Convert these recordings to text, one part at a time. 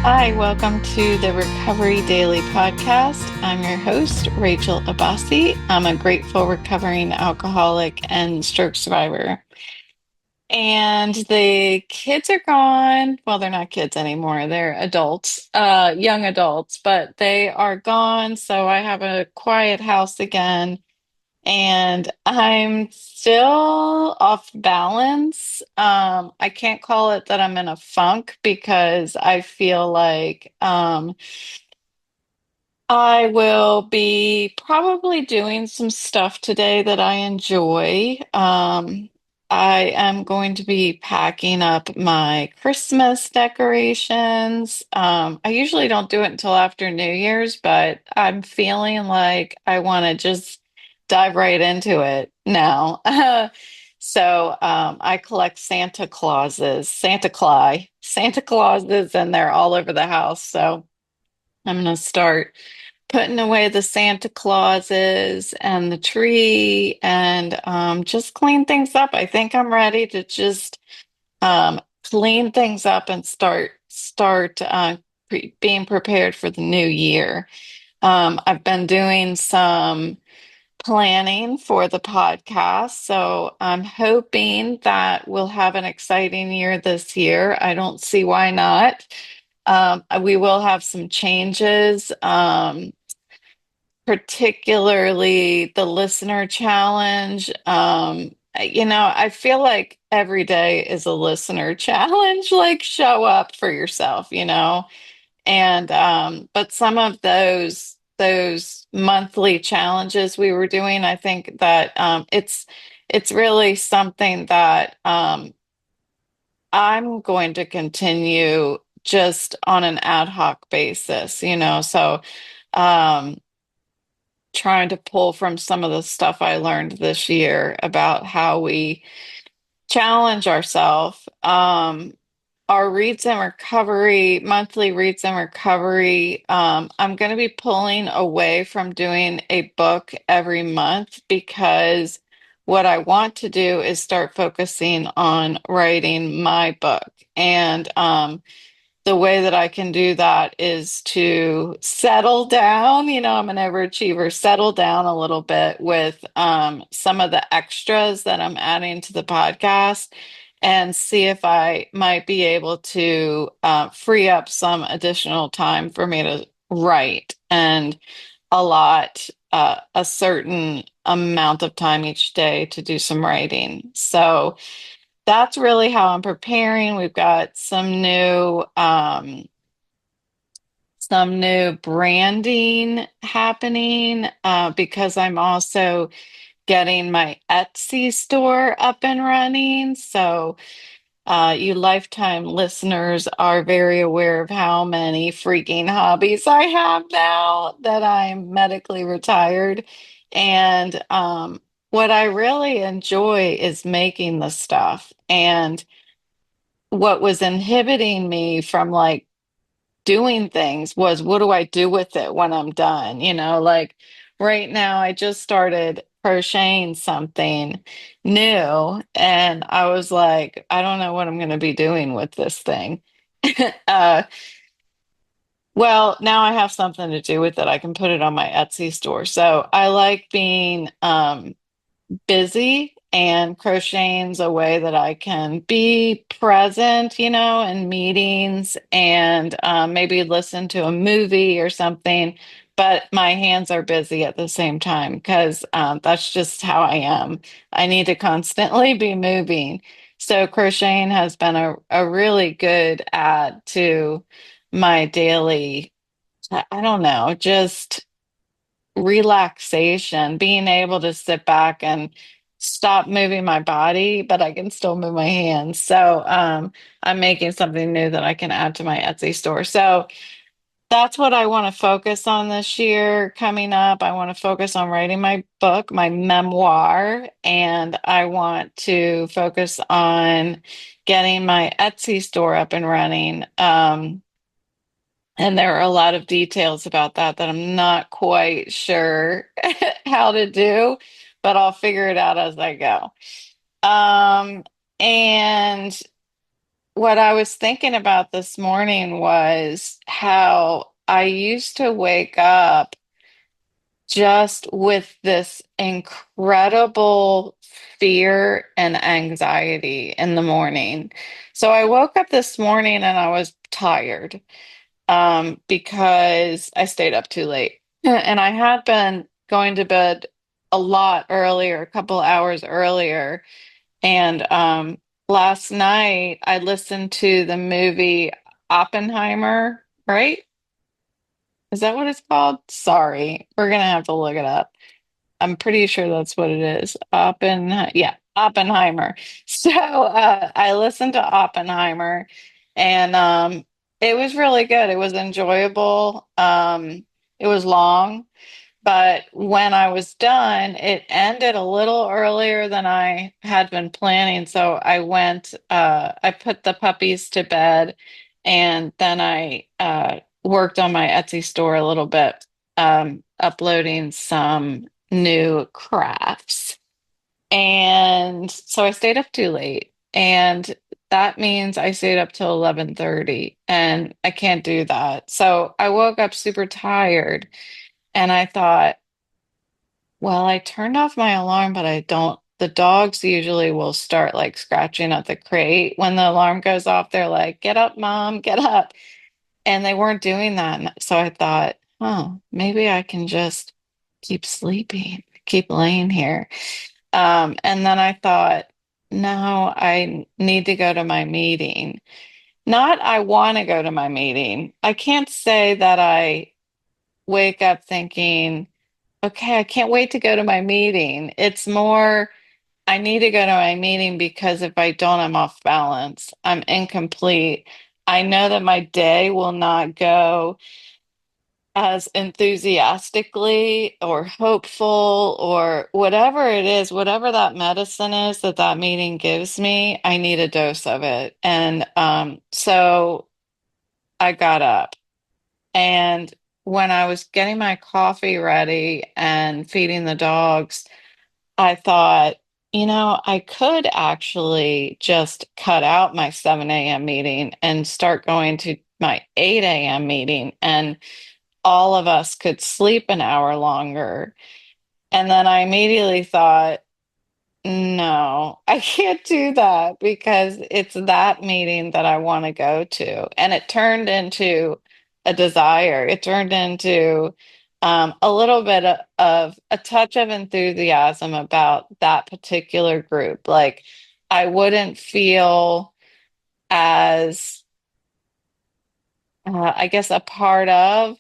Hi, welcome to the Recovery Daily podcast. I'm your host, Rachel Abassi. I'm a grateful recovering alcoholic and stroke survivor. And the kids are gone. Well, they're not kids anymore. They're adults, young adults, but they are gone. So I have a quiet house again. And I'm still off balance. I can't call it that I'm in a funk because I feel like I will be probably doing some stuff today that I enjoy. I am going to be packing up my Christmas decorations. I usually don't do it until after New Year's, but I'm feeling like I want to just dive right into it now. I collect Santa Clauses, and they're all over the house. So I'm going to start putting away the Santa Clauses and the tree and just clean things up. I think I'm ready to just clean things up and start being prepared for the new year. I've been doing some planning for the podcast, so I'm hoping that we'll have an exciting year this year. I don't see why not. We will have some changes. Particularly the listener challenge. I feel like every day is a listener challenge, like show up for yourself. And but some of those monthly challenges we were doing, I think that it's really something that I'm going to continue just on an ad hoc basis. So um trying to pull from some of the stuff I learned this year about how we challenge ourselves. Our reads and recovery, monthly reads and recovery, I'm going to be pulling away from doing a book every month because what I want to do is start focusing on writing my book. And the way that I can do that is to settle down. I'm an overachiever, settle down a little bit with some of the extras that I'm adding to the podcast and see if I might be able to free up some additional time for me to write and allot a certain amount of time each day to do some writing. So, that's really how I'm preparing. We've got some new branding happening because I'm also getting my Etsy store up and running. So you lifetime listeners are very aware of how many freaking hobbies I have now that I'm medically retired. And what I really enjoy is making the stuff. And what was inhibiting me from like doing things was what do I do with it when I'm done? Like right now, I just started crocheting something new, and I was like, I don't know what I'm going to be doing with this thing. uh, well, now I have something to do with it. I can put it on my Etsy store. So I like being busy, and crocheting's a way that I can be present, in meetings and maybe listen to a movie or something, but my hands are busy at the same time because that's just how I am. I need to constantly be moving. So crocheting has been a really good add to my daily, I don't know, just relaxation, being able to sit back and stop moving my body, but I can still move my hands. So I'm making something new that I can add to my Etsy store. So that's what I want to focus on this year coming up. I want to focus on writing my book, my memoir, and I want to focus on getting my Etsy store up and running. And there are a lot of details about that I'm not quite sure how to do, but I'll figure it out as I go. Um, and what I was thinking about this morning was how I used to wake up just with this incredible fear and anxiety in the morning. So I woke up this morning and I was tired because I stayed up too late. And I had been going to bed a lot earlier, a couple hours earlier. And last night I listened to the movie Oppenheimer, right? Is that what it's called? Sorry, we're gonna have to look it up. I'm pretty sure that's what it is. Yeah, Oppenheimer. So I listened to Oppenheimer, and it was really good. It was enjoyable. It was long, but when I was done, it ended a little earlier than I had been planning. So I put the puppies to bed, and then I worked on my Etsy store a little bit, uploading some new crafts. And so I stayed up too late. And that means I stayed up till 11:30, and I can't do that. So I woke up super tired, and I thought, well, I turned off my alarm, but I don't. The dogs usually will start like scratching at the crate when the alarm goes off. They're like, "Get up, mom, get up." And they weren't doing that. So I thought, oh, maybe I can just keep sleeping, keep laying here. And then I thought, no, I need to go to my meeting. Not I want to go to my meeting. I can't say that I wake up thinking, okay, I can't wait to go to my meeting. It's more, I need to go to my meeting because if I don't, I'm off balance. I'm incomplete. I know that my day will not go as enthusiastically or hopeful or whatever it is, whatever that medicine is that that meeting gives me, I need a dose of it. And so I got up. And when I was getting my coffee ready and feeding the dogs, I thought, I could actually just cut out my 7 a.m. meeting and start going to my 8 a.m. meeting, and all of us could sleep an hour longer. And then I immediately thought, no, I can't do that because it's that meeting that I want to go to. And it turned into a desire. It turned into a little bit of a touch of enthusiasm about that particular group. Like I wouldn't feel as, I guess, a part of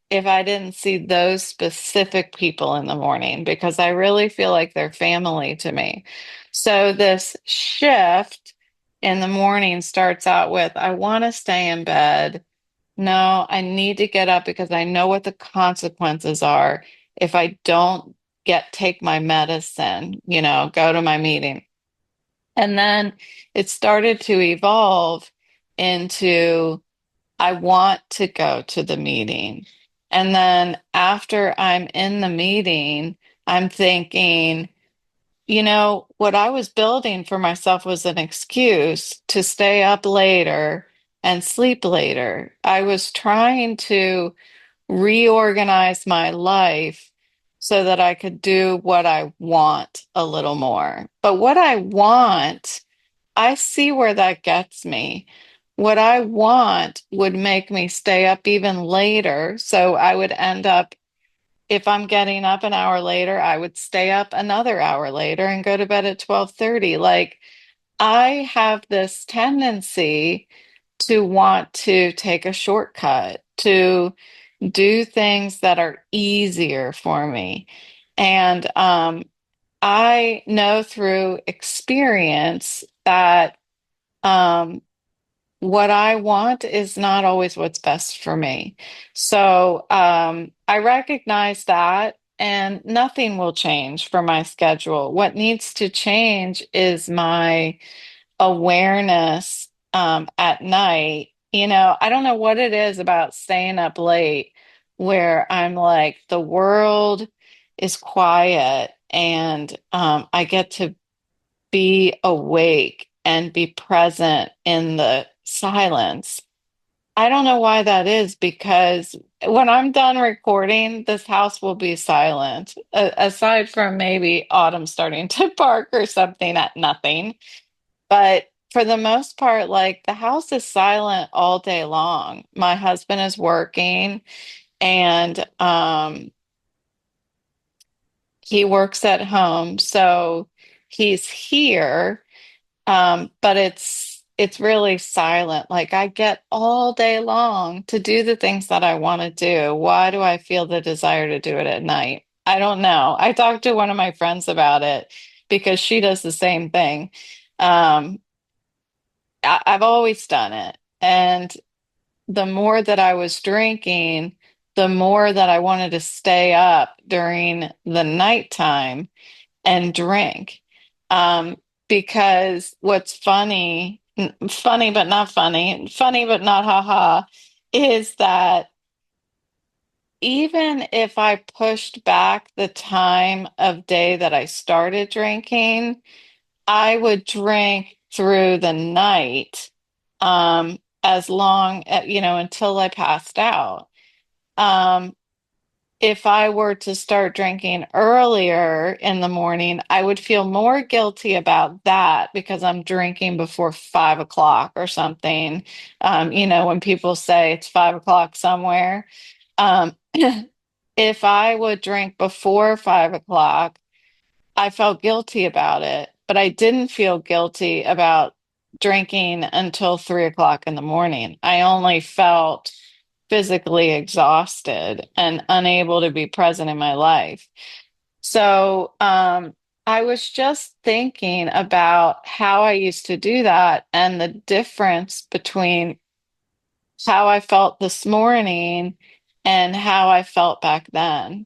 if I didn't see those specific people in the morning because I really feel like they're family to me. So this shift in the morning starts out with, I want to stay in bed. No, I need to get up because I know what the consequences are if I don't take my medicine, go to my meeting. And then it started to evolve into I want to go to the meeting. And then after I'm in the meeting, I'm thinking, what I was building for myself was an excuse to stay up later and sleep later. I was trying to reorganize my life so that I could do what I want a little more. But what I want, I see where that gets me. What I want would make me stay up even later. So I would end up, if I'm getting up an hour later, I would stay up another hour later and go to bed at 12:30. Like I have this tendency to want to take a shortcut, to do things that are easier for me. And I know through experience that um, what I want is not always what's best for me. So I recognize that, and nothing will change for my schedule. What needs to change is my awareness at night. I don't know what it is about staying up late where I'm like, the world is quiet and I get to be awake and be present in the silence. I don't know why that is because when I'm done recording, this house will be silent, aside from maybe Autumn starting to bark or something at nothing. But for the most part, like the house is silent all day long. My husband is working and he works at home, so he's here. But it's really silent. Like I get all day long to do the things that I want to do. Why do I feel the desire to do it at night? I don't know. I talked to one of my friends about it because she does the same thing. Um, I've always done it. And the more that I was drinking, the more that I wanted to stay up during the nighttime and drink. Um, because what's funny, funny but not funny, funny but not haha, is that even if I pushed back the time of day that I started drinking, I would drink through the night, as long, until I passed out. Um, if I were to start drinking earlier in the morning, I would feel more guilty about that because I'm drinking before 5 o'clock or something. When people say it's 5 o'clock somewhere. Um, if I would drink before 5 o'clock, I felt guilty about it, but I didn't feel guilty about drinking until 3 o'clock in the morning. I only felt physically exhausted and unable to be present in my life. So, I was just thinking about how I used to do that and the difference between how I felt this morning and how I felt back then.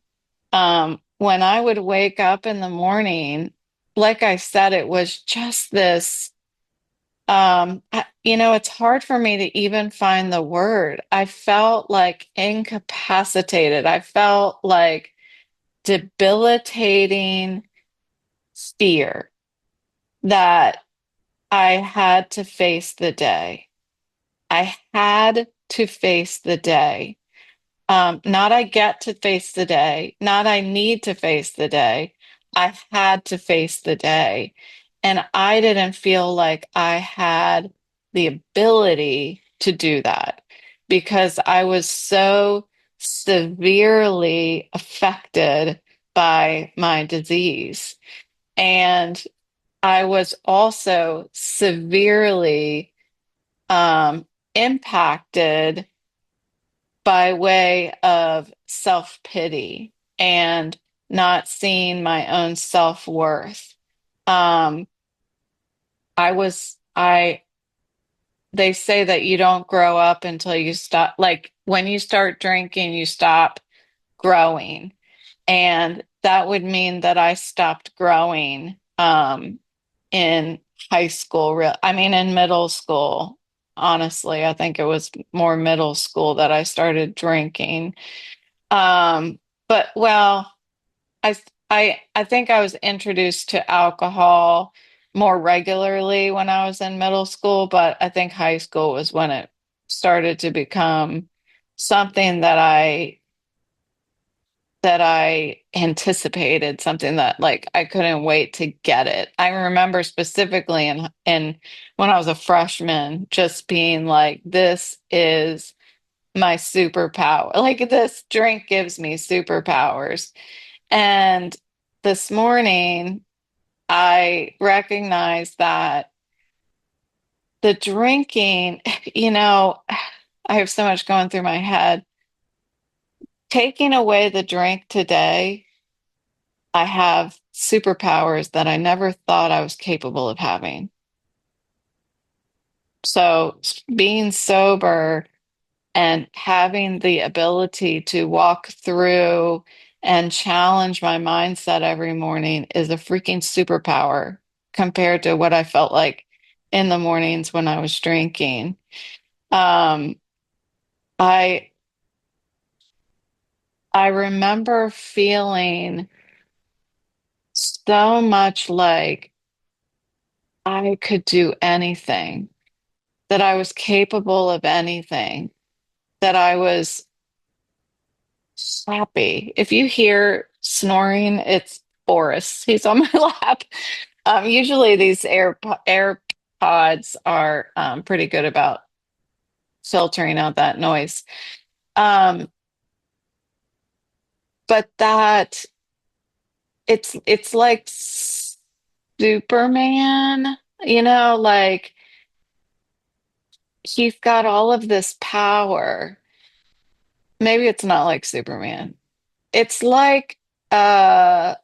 When I would wake up in the morning, like I said, it was just this. It's hard for me to even find the word. I felt like incapacitated. I felt like debilitating fear that I had to face the day. I had to face the day. Not I get to face the day, not I need to face the day. I had to face the day. And I didn't feel like I had the ability to do that because I was so severely affected by my disease. And I was also severely um, impacted by way of self-pity and not seeing my own self-worth. Um, I, they say that you don't grow up until you stop, like when you start drinking, you stop growing. And that would mean that I stopped growing, in high school, in middle school. Honestly, I think it was more middle school that I started drinking. Um, but well, I I think I was introduced to alcohol more regularly when I was in middle school, but I think high school was when it started to become something that I anticipated, something that like I couldn't wait to get it. I remember specifically in when I was a freshman just being like, this is my superpower. Like this drink gives me superpowers. And this morning, I recognized that the drinking, you know, I have so much going through my head. Taking away the drink today, I have superpowers that I never thought I was capable of having. So being sober and having the ability to walk through and challenge my mindset every morning is a freaking superpower compared to what I felt like in the mornings when I was drinking. Um, I I remember feeling so much like I could do anything. that I was capable of anything, that I was happy. If you hear snoring, it's Boris. He's on my lap. Usually these AirPods are pretty good about filtering out that noise. Um, but that it's like Superman, like he's got all of this power. Maybe it's not like Superman. It's like what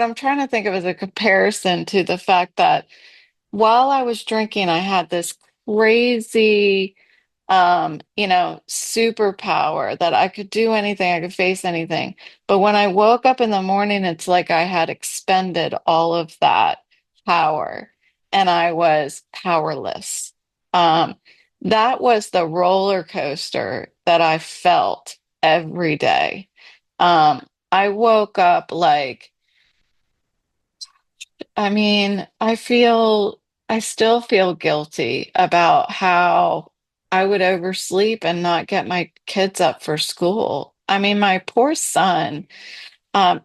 I'm trying to think of as a comparison to the fact that while I was drinking, I had this crazy, superpower that I could do anything, I could face anything. But when I woke up in the morning, it's like I had expended all of that power and I was powerless. Um, that was the roller coaster that I felt every day. I woke up like, I still feel guilty about how I would oversleep and not get my kids up for school. I mean, my poor son,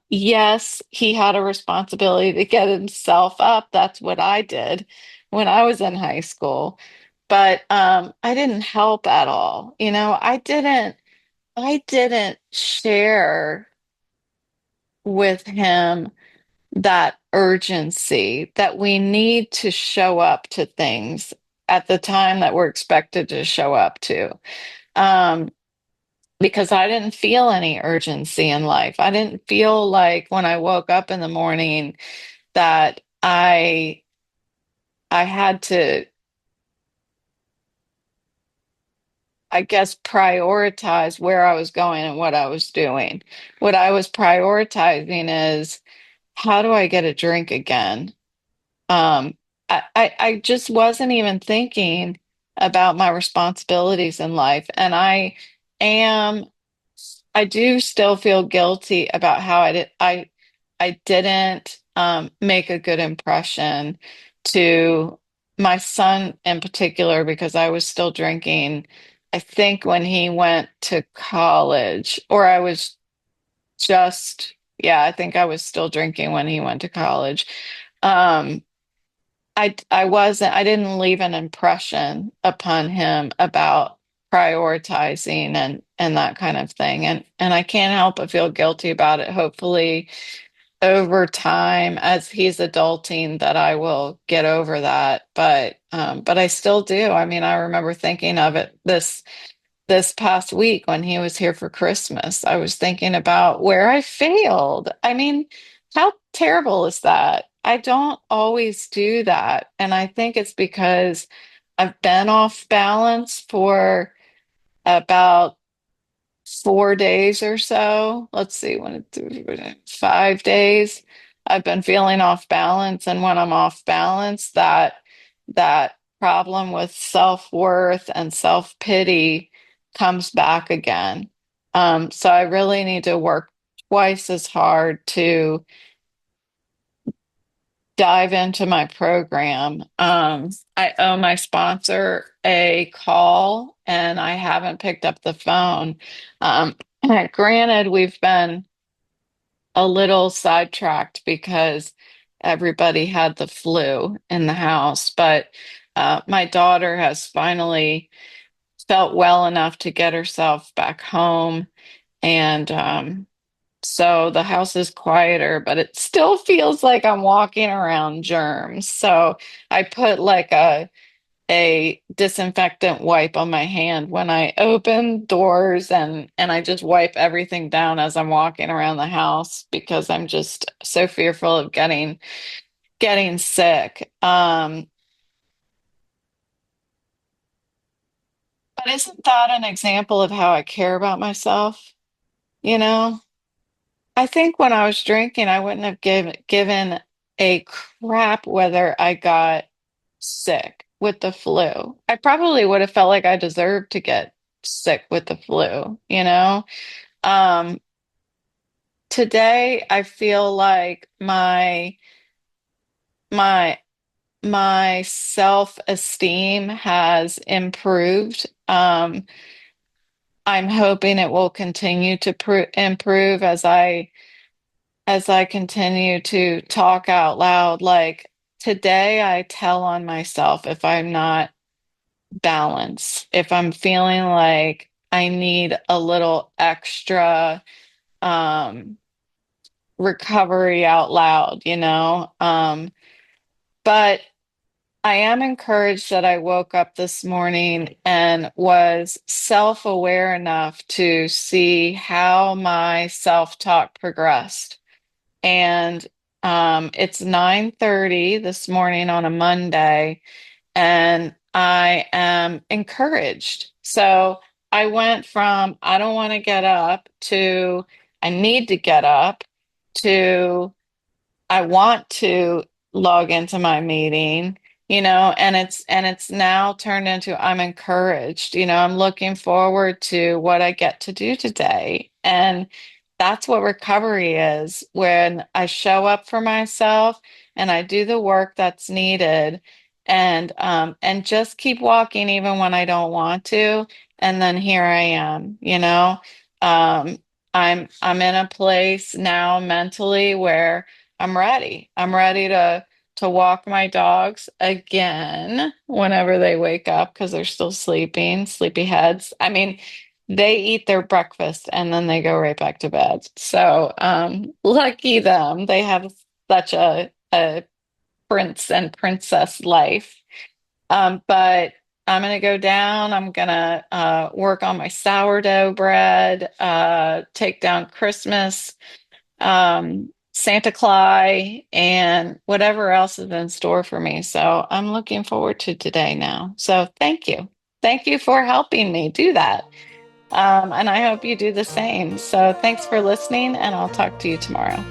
yes, he had a responsibility to get himself up. That's what I did when I was in high school. But I didn't help at all. I didn't share with him that urgency that we need to show up to things at the time that we're expected to show up to. Um, because I didn't feel any urgency in life. I didn't feel like when I woke up in the morning that I had to, I guess, prioritize where I was going and what I was doing. What I was prioritizing is how do I get a drink again? Um, I just wasn't even thinking about my responsibilities in life. And am, I do still feel guilty about how I didn't make a good impression to my son in particular because I was still drinking. I think when he went to college, or I was just, yeah, I think I was still drinking when he went to college. Um, I didn't leave an impression upon him about prioritizing and that kind of thing. And I can't help but feel guilty about it. Hopefully over time as he's adulting that I will get over that. But I still do. I mean, I remember thinking of it this past week when he was here for Christmas. I was thinking about where I failed. I mean, how terrible is that? I don't always do that. And I think it's because I've been off balance for about 4 days or so. Let's see, 5 days. I've been feeling off balance, and when I'm off balance, that problem with self-worth and self-pity comes back again. So I really need to work twice as hard to dive into my program. I owe my sponsor a call and I haven't picked up the phone. Um, Granted, we've been a little sidetracked because everybody had the flu in the house, but my daughter has finally felt well enough to get herself back home. And so the house is quieter, but it still feels like I'm walking around germs. So I put like a disinfectant wipe on my hand when I open doors and I just wipe everything down as I'm walking around the house because I'm just so fearful of getting sick. But isn't that an example of how I care about myself? You know? I think when I was drinking, I wouldn't have given a crap whether I got sick with the flu. I probably would have felt like I deserved to get sick with the flu. Um, Today I feel like my my self-esteem has improved. I'm hoping it will continue to improve as I continue to talk out loud. Like today, I tell on myself if I'm not balanced, if I'm feeling like I need a little extra um, recovery out loud, you know? But I am encouraged that I woke up this morning and was self-aware enough to see how my self-talk progressed. And it's 9:30 this morning on a Monday, and I am encouraged. So I went from I don't want to get up to I need to get up to I want to log into my meeting, and it's now turned into I'm encouraged. I'm looking forward to what I get to do today. And that's what recovery is when I show up for myself and I do the work that's needed and just keep walking even when I don't want to. And then here I am. Um, I'm in a place now mentally where I'm ready. I'm ready to walk my dogs again whenever they wake up because they're still sleeping, sleepy heads. I mean, they eat their breakfast and then they go right back to bed. So, lucky them. They have such a prince and princess life. But I'm gonna go down. I'm gonna work on my sourdough bread, take down Christmas, Santa Claus, and whatever else is in store for me. So I'm looking forward to today now. So thank you. Thank you for helping me do that. And I hope you do the same. So thanks for listening, and I'll talk to you tomorrow.